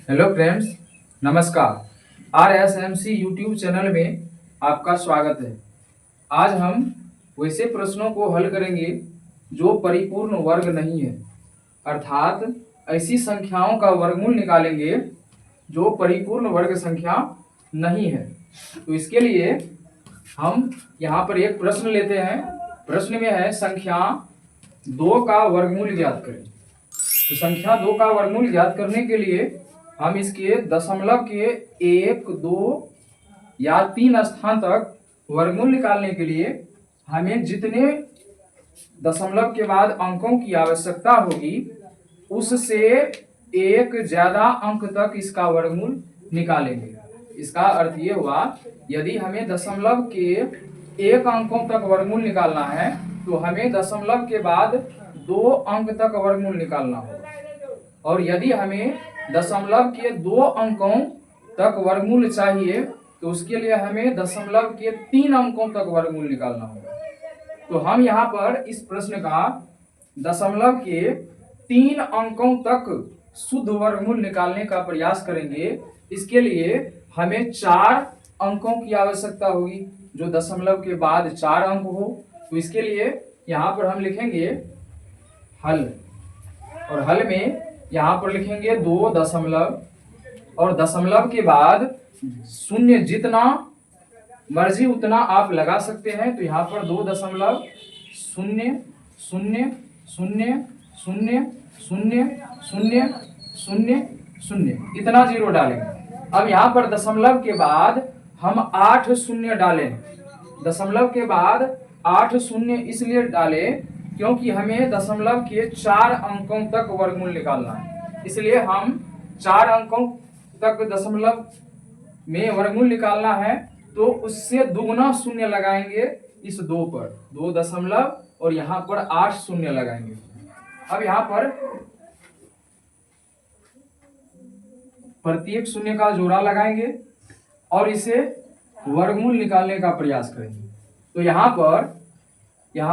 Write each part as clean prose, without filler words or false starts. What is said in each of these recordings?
Hello friends, नमस्कार। RSMC YouTube channel में आपका स्वागत है। आज हम वैसे प्रश्नों को हल करेंगे जो परिपूर्ण वर्ग नहीं है, अर्थात ऐसी संख्याओं का वर्गमूल निकालेंगे जो परिपूर्ण वर्ग संख्या नहीं है। तो इसके लिए हम यहाँ पर एक प्रश्न लेते हैं। प्रश्न में है संख्या 2 का वर्गमूल ज्ञात करें। तो संख्या 2 का वर्गमूल ज्ञात करने के लिए हम इसके दशमलव के 1, 2 या 3 स्थान तक वर्गमूल निकालने के लिए हमें जितने दशमलव के बाद अंकों की आवश्यकता होगी उससे एक ज्यादा अंक तक इसका वर्गमूल निकालेंगे। इसका अर्थ ये हुआ, यदि हमें दशमलव के 1 अंकों तक वर्गमूल निकालना है तो हमें दशमलव के बाद 2 अंक तक वर्गमूल निकालना होगा, और यदि हमें दशमलव के 2 अंकों तक वर्गमूल चाहिए तो उसके लिए हमें दशमलव के 3 अंकों तक वर्गमूल निकालना होगा। तो हम यहाँ पर इस प्रश्न का दशमलव के 3 अंकों तक शुद्ध वर्गमूल निकालने का प्रयास करेंगे। इसके लिए हमें 4 अंकों की आवश्यकता होगी, जो दशमलव के बाद 4 अंक हो। तो इसके लिए यहाँ पर हम लिखेंगे हल, और हल में यहाँ पर लिखेंगे 2 दशमलव, और दशमलव के बाद शून्य जितना मर्जी उतना आप लगा सकते हैं। तो यहाँ पर 2 दशमलव 0 0 0 0 0 0 0 0 इतना जीरो डालेंगे। अब यहाँ पर दशमलव के बाद हम 8 शून्य डालें। दशमलव के बाद 8 शून्य इसलिए डाले क्योंकि हमें दशमलव के 4 अंकों तक वर्गमूल निकालना है। इसलिए हम 4 अंकों तक दशमलव में वर्गमूल निकालना है, तो उससे दुगना शून्य लगाएंगे इस 2 पर, 2 दशमलव और यहाँ पर 8 शून्य लगाएंगे। अब यहाँ पर प्रत्येक शून्य का जोड़ा लगाएंगे और इसे वर्गमूल निकालने का प्रयास करेंगे। तो यहाँ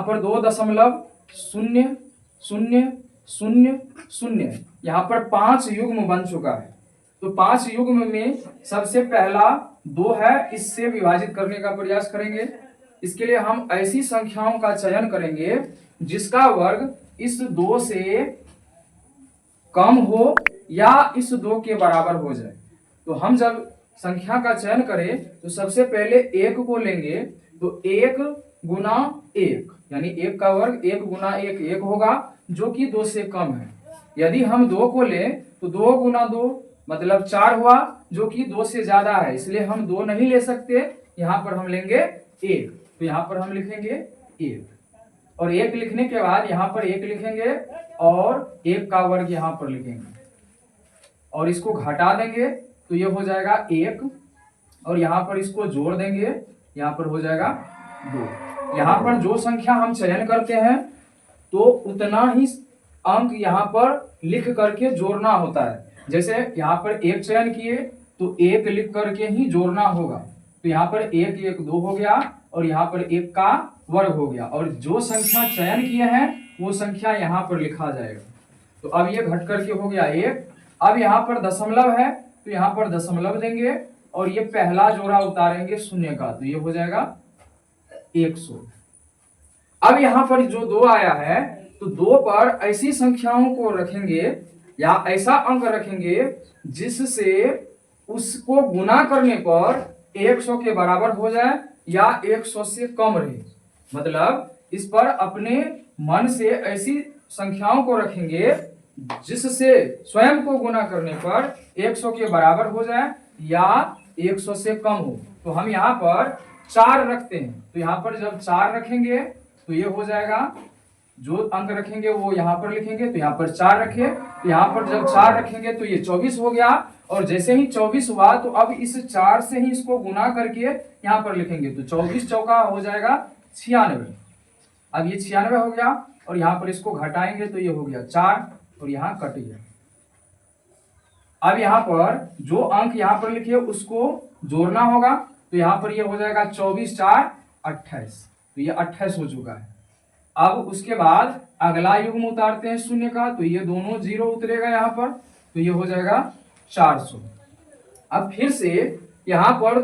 पर 2 दशमलव 0 0 0 0 यहाँ पर 5 युग्म बन चुका है। तो 5 युग्म में सबसे पहला 2 है, इससे विभाजित करने का प्रयास करेंगे। इसके लिए हम ऐसी संख्याओं का चयन करेंगे जिसका वर्ग इस 2 से कम हो या इस 2 के बराबर हो जाए। तो हम जब संख्या का चयन करें तो सबसे पहले 1 को लेंगे। तो 1 गुना 1 यानी 1 का वर्ग 1 गुना 1 1 होगा, जो कि 2 से कम है। यदि हम 2 को लें तो 2 गुना 2 मतलब 4 हुआ, जो कि 2 से ज्यादा है, इसलिए हम 2 नहीं ले सकते। यहाँ पर हम लेंगे 1। तो यहाँ पर हम लिखेंगे 1, और 1 लिखने के बाद यहाँ पर 1 लिखेंगे और 1 का वर्ग यहाँ पर लिखेंगे और इसको घटा देंगे। तो ये हो जाएगा 1, और यहाँ पर इसको जोड़ देंगे, यहाँ पर हो जाएगा 2। यहाँ पर जो संख्या हम चयन करते हैं तो उतना ही अंक यहाँ पर लिख करके जोड़ना होता है। जैसे यहाँ पर 1 चयन किए तो 1 लिख करके ही जोड़ना होगा। तो यहाँ पर 1 1 2 हो गया, और यहाँ पर 1 का वर्ग हो गया, और जो संख्या चयन किए हैं वो संख्या यहाँ पर लिखा जाएगा। तो अब ये घट करके हो गया 1। अब यहाँ पर दशमलव है तो यहाँ पर दशमलव देंगे, और ये पहला जोड़ा उतारेंगे शून्य का, तो ये हो जाएगा 100। अब यहाँ पर जो 2 आया है तो 2 पर ऐसी संख्याओं को रखेंगे या ऐसा अंक रखेंगे जिससे उसको गुना करने पर 100 के बराबर हो जाए या 100 से कम रहे। मतलब इस पर अपने मन से ऐसी संख्याओं को रखेंगे जिससे स्वयं को गुना करने पर 100 के बराबर हो जाए या 100 से कम हो। तो हम यहाँ पर 4 रखते हैं। तो यहाँ पर जब 4 रखेंगे तो ये हो जाएगा, जो अंक रखेंगे वो यहाँ पर लिखेंगे। तो यहाँ पर 4 रखे, तो यहाँ पर जब 4 रखेंगे तो ये 24 हो गया, और जैसे ही 24 हुआ तो अब इस 4 से ही इसको गुना करके यहाँ पर लिखेंगे। तो 24 चौका हो जाएगा 96। अब ये 96 हो गया, और यहाँ पर इसको घटाएंगे तो ये हो गया 4, और यहाँ कट गया। अब यहाँ पर जो अंक यहाँ पर लिखे उसको जोड़ना होगा। तो यहाँ पर ये हो जाएगा 24 4 28, तो ये 28 हो चुका है। अब उसके बाद अगला युग्म उतारते हैं शून्य का, तो ये दोनों जीरो उतरेगा यहाँ पर, तो ये हो जाएगा 400। अब फिर से यहाँ पर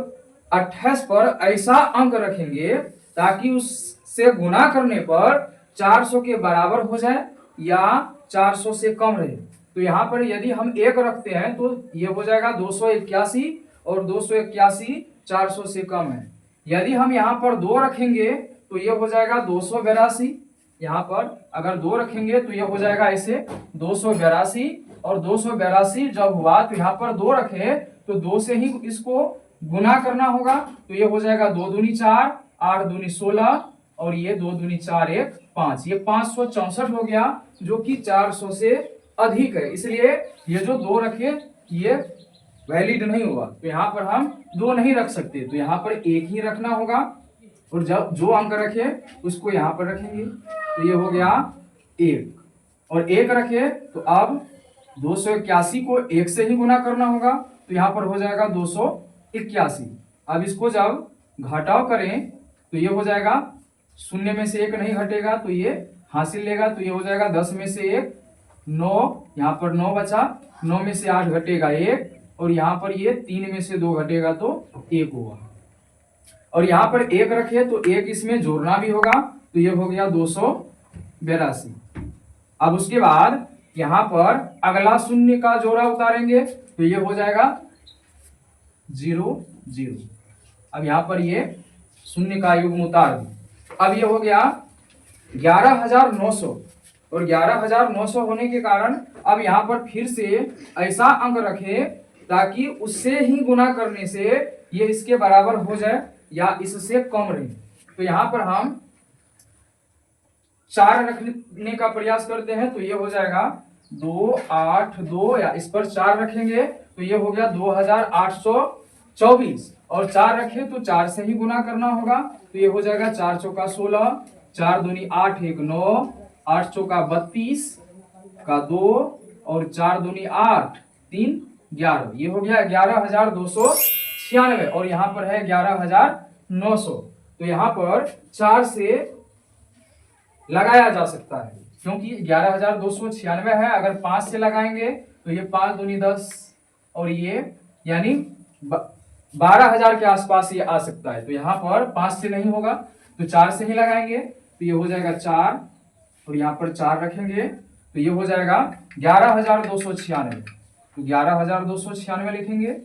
28 पर ऐसा अंक रखेंगे ताकि उससे गुना करने पर 400 के बराबर हो जाए या 400 से कम रहे। तो यहाँ पर यदि हम 1 रखते हैं तो ये हो जाएगा 281, और 281 400 से कम है। यदि हम यहाँ पर 2 रखेंगे तो ये हो जाएगा 282। यहाँ पर अगर 2 रखेंगे तो ये हो जाएगा ऐसे 282, और 282 जब हुआ तो यहाँ पर 2 रखे तो 2 से ही इसको गुना करना होगा। तो ये हो जाएगा 2 दूनी 4, 8 दूनी 16, और ये 2 दूनी 4 1 5, ये 564 हो गया, जो कि 400 से अधिक है। इसलिए ये जो 2 रखे ये वैलिड नहीं हुआ। तो यहाँ पर हम 2 नहीं रख सकते, तो यहाँ पर 1 ही रखना होगा, और जब जो अंक रखे उसको यहाँ पर रखेंगे। तो ये हो गया 1, और 1 रखे तो अब 281 को 1 से ही गुना करना होगा। तो यहाँ पर हो जाएगा 281। अब इसको जब घटाव करें तो ये हो जाएगा, 0 में से 1 नहीं घटेगा तो ये हासिल लेगा। तो ये हो जाएगा 10 में से 1 9, यहाँ पर 9 बचा, 9 में से 8 घटेगा 1, और यहाँ पर ये 3 में से 2 घटेगा तो 1 होगा। और यहाँ पर 1 रखे तो 1 इसमें जोड़ना भी होगा। तो ये हो गया 282। अब उसके बाद यहाँ पर अगला शून्य का जोड़ा उतारेंगे तो ये हो जाएगा 0 0। अब यहाँ पर ये शून्य का युग्म उतार दें। अब ये हो गया 11,900, और 11,900 होने के कारण अब यहाँ पर फिर से ऐसा अंक रखें ताकि उससे ही गुना करने से ये इसके बराबर हो जाए या इससे कम रहे। तो यहाँ पर हम 4 रखने का प्रयास करते हैं। तो ये हो जाएगा 2 8 2, या इस पर 4 रखेंगे तो ये हो गया 2,824, और 4 रखे तो 4 से ही गुना करना होगा। तो ये हो जाएगा 4 चौका 16, 4 दूनी 8 1 9, 8 चौका 32 का 2, और 4 दूनी 8 3 11, ये हो गया 11,296, और यहाँ पर है 11,900। तो यहाँ पर 4 से लगाया जा सकता है, क्योंकि 11,296 है। अगर 5 से लगाएंगे तो ये 5 दूनी 10, और ये यानी 12,000 के आसपास ये आ सकता है। तो यहाँ पर 5 से नहीं होगा तो 4 से ही लगाएंगे। तो ये हो जाएगा 4, और यहाँ पर 4 रखेंगे तो ये हो जाएगा 11,296। तो 11,296 लिखेंगे,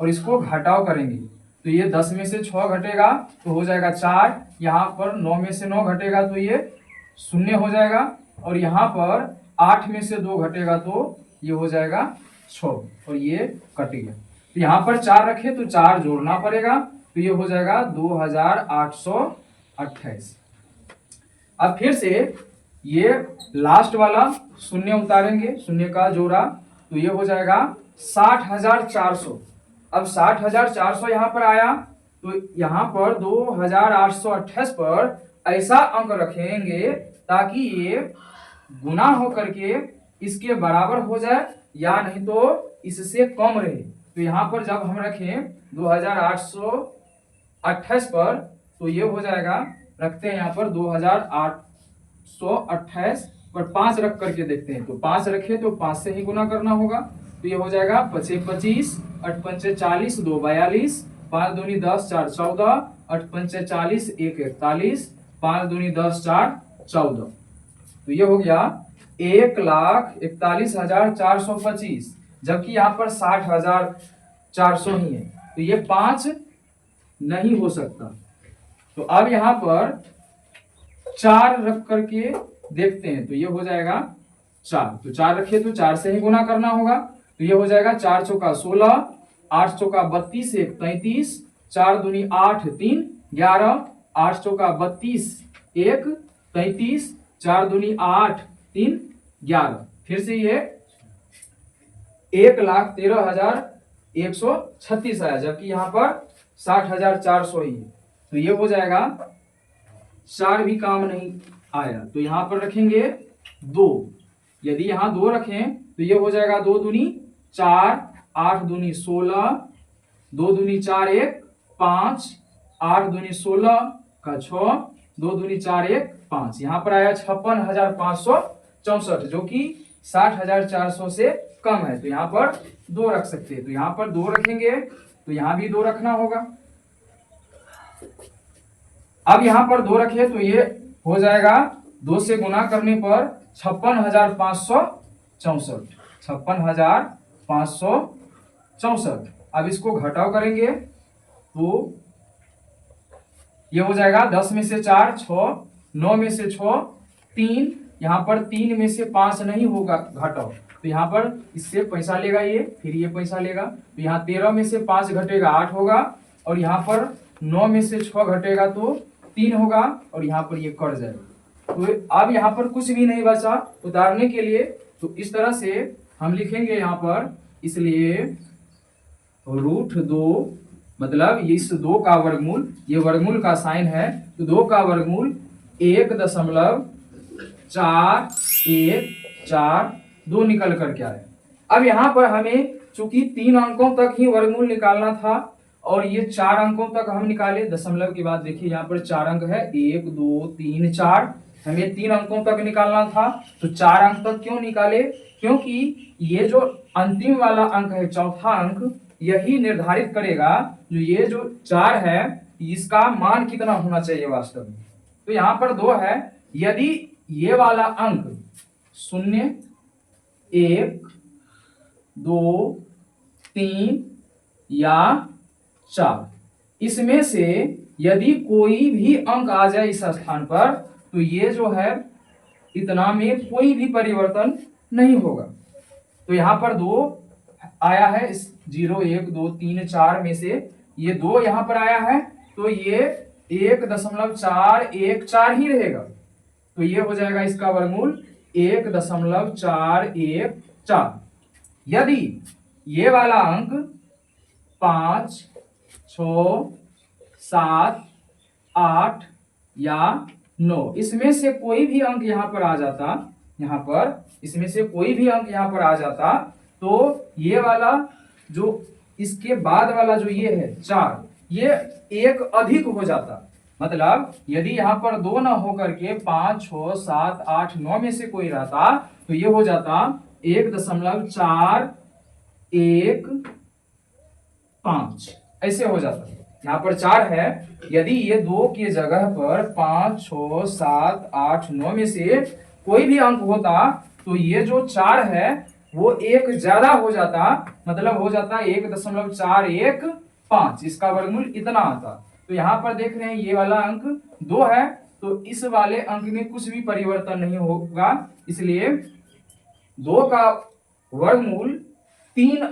और इसको घटाव करेंगे तो ये 10 में से 6 घटेगा तो हो जाएगा 4, यहाँ पर 9 में से 9 घटेगा तो ये 0 हो जाएगा, और यहाँ पर 8 में से 2 घटेगा तो ये हो जाएगा 6, और ये कट गया। तो यहाँ पर 4 रखे तो 4 जोड़ना पड़ेगा, तो ये हो जाएगा 2,828। अब फिर से ये लास्ट वाला शून्य उतारेंगे, शून्य का जोड़ा, तो ये हो जाएगा 60,400। अब 60,400 यहाँ पर आया तो यहाँ पर 2,828 पर ऐसा अंक रखेंगे ताकि ये गुना हो करके इसके बराबर हो जाए या नहीं तो इससे कम रहे। तो यहाँ पर जब हम रखें 2,828 पर तो ये हो जाएगा, रखते हैं यहाँ पर 2,828 पर 5 रख करके देखते हैं। तो 5 रखे तो 5 से ही गुना करना होगा। तो ये हो जाएगा 25 25, 8 पंचे 40, 2 42, 5 दूनी 10, 4 14, 8 पंचे 40, 1 41, 5 दूनी 10, 4 14। तो ये हो गया 1,41,425, जबकि यहाँ पर 60,400 ही है, तो ये 5 नहीं हो सकता। तो अब यहाँ पर 4 रख करके देखते हैं। तो ये हो जाएगा 4, तो 4 रखे तो 4 से ही गुना करना होगा। तो ये हो जाएगा 4 चौका 16, 8 चौका 32, 1 33, 4 दूनी 8 3 11, 8 चौका 32 1 33, 4 दूनी 8 3 11। फिर से ये 1,13,136 आया, जबकि यहाँ पर 60,400 ही है। तो ये हो जाएगा 4 भी काम नहीं आया, तो यहाँ पर रखेंगे 2। यदि यहाँ 2 रखें तो ये हो जाएगा 2 दूनी 4, 8 दूनी 16, 2 दूनी 4 1 5, 8 दूनी 16 का 6, 2 दूनी 4 1 5। यहाँ पर आया 56,564, जो कि 60,400 से कम है। तो यहाँ पर 2 रख सकते हैं। तो यहाँ पर 2 रखेंगे तो यहाँ भी 2 रखना होगा। अब यहाँ पर 2 रखे तो ये हो जाएगा 2 से गुना करने पर 56,564, 56,564। अब इसको घटाव करेंगे तो ये हो जाएगा 10 में से 4 6, 9 में से 6 3, यहाँ पर 3 में से 5 नहीं होगा घटाव, तो यहाँ पर इससे पैसा लेगा ये, फिर ये पैसा लेगा। तो यहाँ 13 में से 5 घटेगा 8 होगा, और यहाँ पर 9 में से 6 घटेगा तो 3 होगा, और यहाँ पर ये कट जाएगा। तो अब यहाँ पर कुछ भी नहीं बचा उतारने के लिए, तो इस तरह से हम लिखेंगे यहाँ पर, इसलिए √2 मतलब ये इस 2 का वर्गमूल, ये वर्गमूल का साइन है, तो 2 का वर्गमूल 1.412 निकल करके आए। अब यहाँ पर हमें चूंकि 3 अंकों तक ही वर्गमूल निकालना था और ये 4 अंकों तक हम निकाले, दशमलव के बाद देखिए यहाँ पर 4 अंक है, 1 2 3 4, हमें 3 अंकों तक निकालना था। तो 4 अंक तक क्यों निकाले? क्योंकि ये जो अंतिम वाला अंक है, चौथा अंक, यही निर्धारित करेगा जो ये जो 4 है इसका मान कितना होना चाहिए वास्तव में। तो यहाँ पर 2 है, यदि ये वाला अंक 0 1 2 3 या 4 इसमें से यदि कोई भी अंक आ जाए इस स्थान पर, तो ये जो है इतना में कोई भी परिवर्तन नहीं होगा। तो यहाँ पर 2 आया है, इस 0 1 2 3 4 में से ये 2 यहाँ पर आया है, तो ये 1.414 ही रहेगा। तो ये हो जाएगा इसका वर्गमूल 1.414। यदि ये वाला अंक 5 6 7 8 या 9 इसमें से कोई भी अंक यहाँ पर आ जाता, यहाँ पर इसमें से कोई भी अंक यहाँ पर आ जाता, तो ये वाला जो इसके बाद वाला जो ये है 4, ये 1 अधिक हो जाता। मतलब यदि यहाँ पर 2 ना हो करके 5 6 7 8 9 में से कोई रहता, तो ये हो जाता 1.415 ऐसे हो जाता। यहाँ पर 4 है, यदि ये 2 की जगह पर 5 6 7 8 9 में से कोई भी अंक होता, तो ये जो 4 है वो 1 ज्यादा हो जाता, मतलब हो जाता 1.415, इसका वर्गमूल इतना आता। तो यहाँ पर देख रहे हैं ये वाला अंक 2 है, तो इस वाले अंक में कुछ भी परिवर्तन नहीं होगा, इसलिए 2 का वर्गमूल 3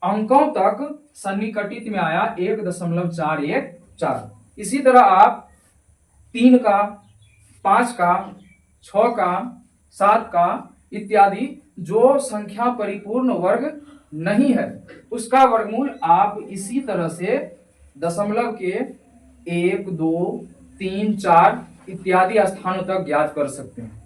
अंकों तक सन्निकटित में आया 1.414। इसी तरह आप 3 का 5 का 6 का 7 का इत्यादि जो संख्या परिपूर्ण वर्ग नहीं है उसका वर्गमूल आप इसी तरह से दशमलव के 1 2 3 4 इत्यादि स्थानों तक ज्ञात कर सकते हैं।